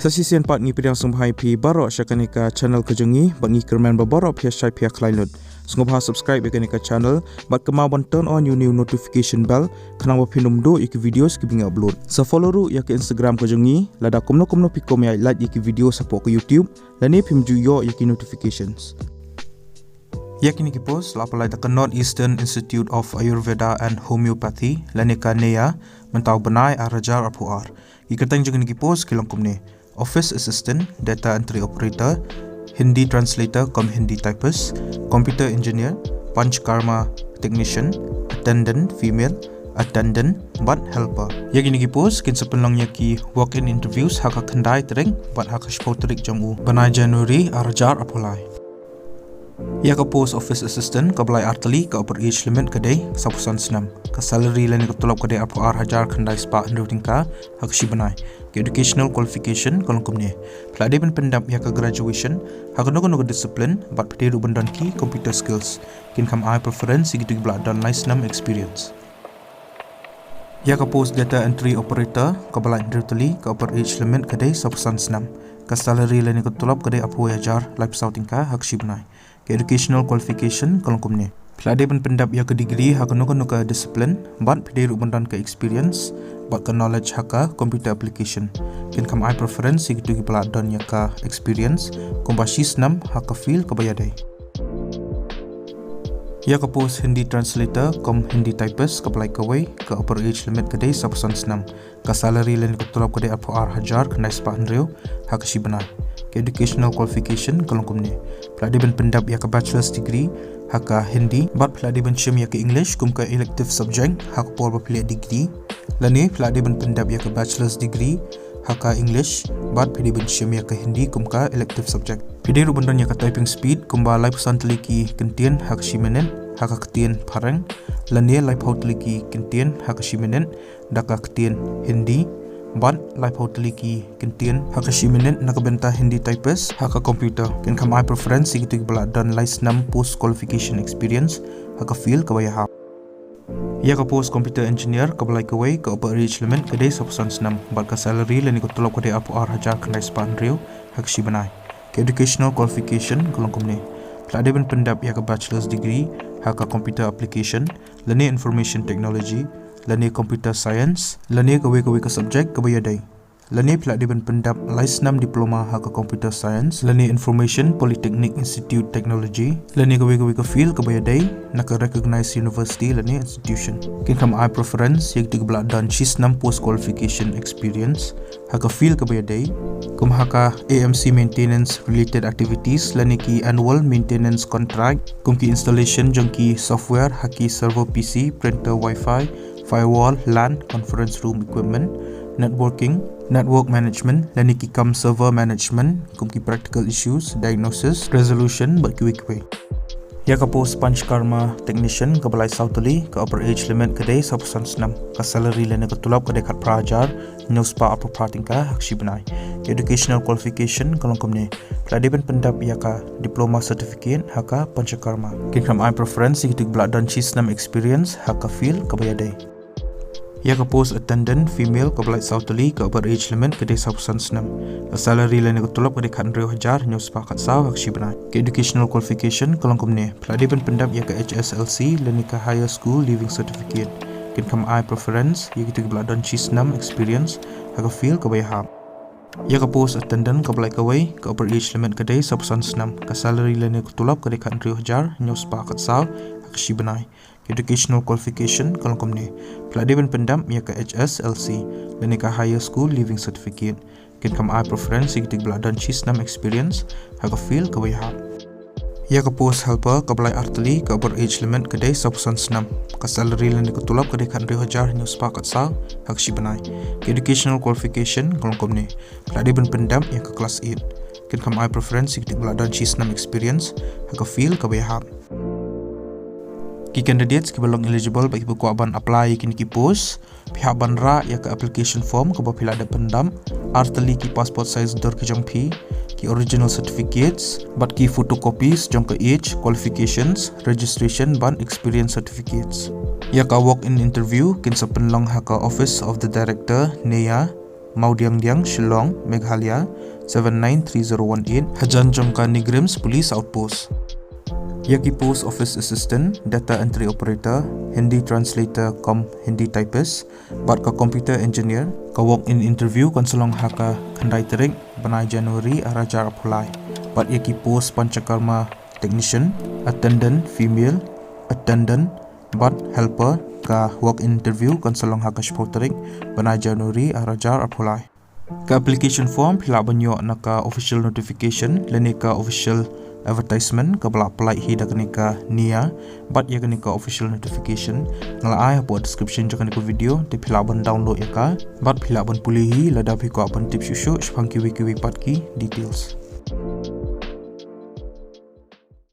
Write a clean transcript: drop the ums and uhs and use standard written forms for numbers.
Sasisian part ngi pidang sumhai pi baro syakanika channel kejengi bangi kerman babaro pia syai pia klainud. Sungguh subscribe yakanika channel bat kemawan turn on new notification bell kanang wapinum do iki videos ki binga upload. Sa follow ru yak Instagram kejengi lada komno pikom ya like iki video support ke YouTube lani pimju yo yaki notifications. Yakini ki post lapalai ta North Eastern Institute of Ayurveda and Homeopathy lanika neya mentau benai arajar apuar. Ikatang juga ni ki post kilong kumne Office Assistant, Data Entry Operator, Hindi Translator, Hindi Typist, Computer Engineer, Panchakarma Technician, Attendant, Female, Attendant, but Helper. Yang ini post kin sepenlang yaki walk-in interviews haka kendai tering, but haka shpoterik jamu. Banai Januari arajar apolai. Ya ka post Office Assistant kabalai artali ka upper age limit kadai sapusan senam. Ka salary lani ka tulap kadai apu hajar kendai spa andru tingka hak si banai. Ka educational qualification kalong kumne. Peladi ben pendap ya ka graduation hak no discipline but pediru bendan ki computer skills. Kin kam ai preference gitu blak dan nice nam experience. Ya ka post data entry operator kabalai artali ka upper age limit kadai sapusan senam. Ka salary lani ka tulap kadai apu hajar life tingka hak si banai. Educational qualification kalong kumne. Peladi ben pendap ya ke degree hak no ka discipline but pediru bendan ke experience but ke knowledge haka computer application. Kin kam ai preference gitu ki pelak dan ya ka experience kombasis nam haka feel ke bayadai. Ya ka post Hindi translator Hindi typist ke pelai kawai ke upper age limit kedai sapusan senam. Ka salary len ke tulap kedai apu hajar kendai spa andreu haka si benar. Educational qualification kalong kumne. Peladi ben pendap ya ke bachelor's degree haka Hindi but peladi ben syem ya ke English kum ke elective subject hak por berpilih degree. Lani peladi ben pendap ya ke bachelor's degree haka English but peladi ben syem ya ke Hindi kum ke elective subject. Pedi ru bendan ya ke typing speed kum ba lai pesan teliki kentien hak simenen haka ketien parang. Lani lai pau teliki kentien haka simenen daka ketien Hindi but live hoteliki kentien haka simenen nakabenta Hindi typist haka computer ken kam ai preference gitu bala dan license nam post qualification experience haka feel kabaya ha ya ka post computer engineer kabalai kawai ka upper age limit kedai sapusan senam but ka salary leni ko tulap kedai apu hajar kendai span rio haka sibanai ke educational qualification kolong kumne peladi ben pendap ya ka bachelor's degree haka computer application leni information technology lani computer science lani kawe ka subject kabayadai lani peladi ben pendap license diploma haka computer science lani information polytechnic institute technology lani kawe ka field kabayadai naka recognized university lani institution kin kam ai preference yak tig blak dan chis nam post qualification experience haka field kabayadai kum haka AMC maintenance related activities lani ki annual maintenance contract kum ki installation jangki software haki server PC printer wifi firewall, LAN, conference room equipment, networking, network management, laniki kam server management, kumki practical issues, diagnosis, resolution, but QA. Ya ka post Panchakarma Technician ka balai Sautali ka upper age limit kadai sapusan senam ka salary lena ka tulap kadai kat prajar news pa upper parting ka hak sibanai. Educational qualification kalong kumne peladi ben pendap ya ka diploma certificate haka Panchakarma. Kin kam ai preference gitu blak dan chis nam experience haka feel kabayadai. Ya ka post attendant female ka balai Sautali ka upper age limit kedai sapusan senam. Ka salary lena ka tulap kadai kat hajar news pa kat saw hak sibanai. Ke educational qualification kalong kumne peladi ben pendap ya ka HSLC leni ka higher school living certificate. Kin kam ai preference ya gitu blak dan chis nam experience haka feel kabayaham. Ya ka post attendant ka balai kawai ka upper age limit kadai sapusan senam. Ka salary leni ka tulap kadai kat hajar news pa kat saw hak sibanai. Educational qualification kalong kumne peladi ben pendam ya ka HSLC leni ka higher school living certificate kin kam ai preference gitu blak dan chis nam experience haka feel kabayha ya ka post helper ka balai artali ka upper age limit kadai sapusan senam ka salary leni ka tulap kadai kat hajar news pa kat saw hak sibanai educational qualification kalong kumne peladi ben pendam ya ka class 8 kin kam ai preference gitu blak dan chis nam experience haka feel kabayha. Ki candidates ki belum eligible bagi buku aban apply kini ki post pihak banra ya ke application form ke bapila ada pendam artali ki passport size dor ke jampi ki original certificates but ki photocopies jong ke age qualifications registration ban experience certificates ya ka walk in interview kin sepenlong ha ka office of the director neya Maudiang Shillong, Meghalaya 793018 Hajan Jongka Nigrims Police Outpost. Yaki Post Office Assistant, Data Entry Operator, Hindi Translator, Hindi Typist, Bat ka Computer Engineer, ka walk-in interview konsolong haka kandai terik, Banai Januari arajar apply. Bat Yaki Post Panchakarma Technician, Attendant Female, Attendant, Bat Helper, ka walk-in interview konsolong haka terik, Banai Januari arajar apply. Ka application form pila banyo na ka official notification, leni ka official advertisement ka bala apply hida kanika nia but ya kanika official notification ngala ai po description jo kanika video te philaban download ya ka but philaban pulihi lada bhi ko apan tips shu shpang kiwi pat ki details.